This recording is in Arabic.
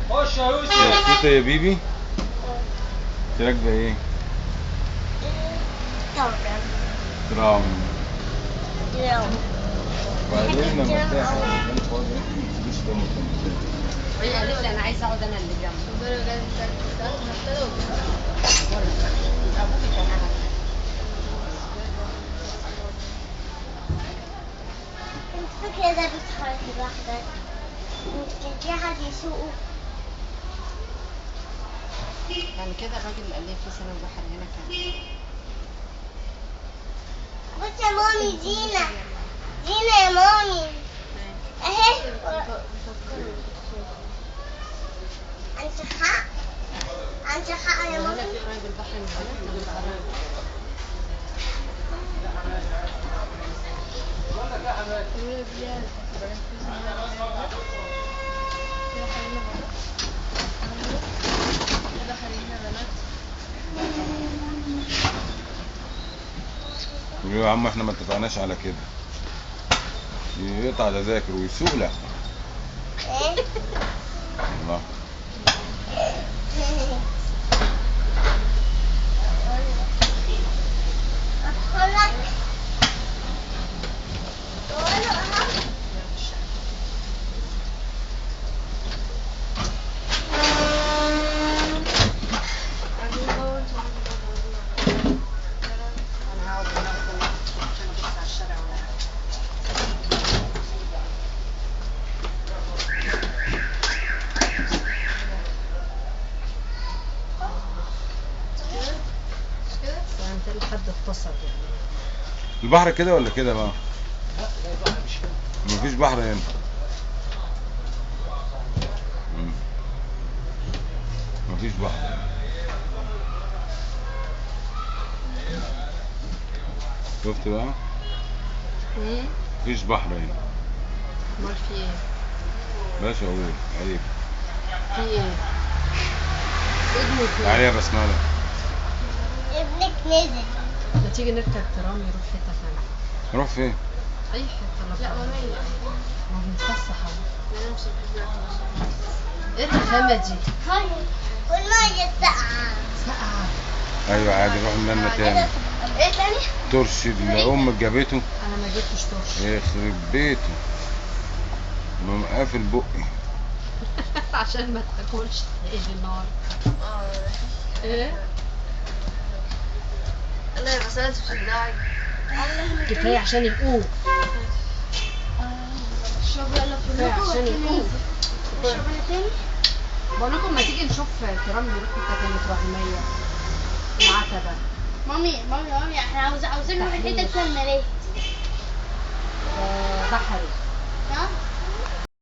خش يا يوسف. مبسوطة يا بيبي؟ راكبة ايه؟ ترام. وبعدين لما تلاقي مكان فاضي ما تسيبوش ده مكان. هي قالت لي انا عايزه اقعد انا اللي جنبي. ابوكي كان قاعد. كنت فاكرة ده بيتحرك لوحدك، كان في حد يسوقه. يعني كده الراجل اللي قال لي في سنه البحر هنا كان. بص يا مامي، زينة زينة يا مامي اهي. انت حق، انت حق يا هنا مامي. في قريب البحر من هنا من القريب. يقولوا يا عم احنا ما اتفقناش على كده. يقطع تذاكر ويسوق لا. ايه الله. اتحرك وانا اهو. انا هقعد هنا قدام عشان ابص على الشارع ولا حاجه. فهمت لحد اتصل يعني. البحر كده ولا كده بقى؟ مفيش بحر هنا. مفيش بحر. شفت بقى؟ مفيش بحر هنا. امال في ايه؟ باشا اقول عيب. في ايه؟ ابنك فين؟ تعالي يا بسملة. ابنك نزل. ما تيجي نركب ترام يروح حته ثانيه. نروح فين؟ اي حته. لا مامي ما بنتفسح اهو. ايه الرخامه دي؟ هاي والمية الساقعة. ساقعه. ايوه عادي نروح لنا تاني. ايه تاني؟ ترشي اللي امك جابته. انا ما جبتش ترش. يخرب بيته. انا قافل بقي. عشان ما تاكلش ايه النار. ايه؟ انا غسلت في الداعي. كفايه عشان القوم. اشربوا يلا كفايه عشان القوم. اشربوا انا تاني. بقول لكم ما تيجي نشوف ترام يروح حته تانية ابراهيميه. العتبه. مامي احنا عاوزين نروح الحتة التانية ليه؟ بحري.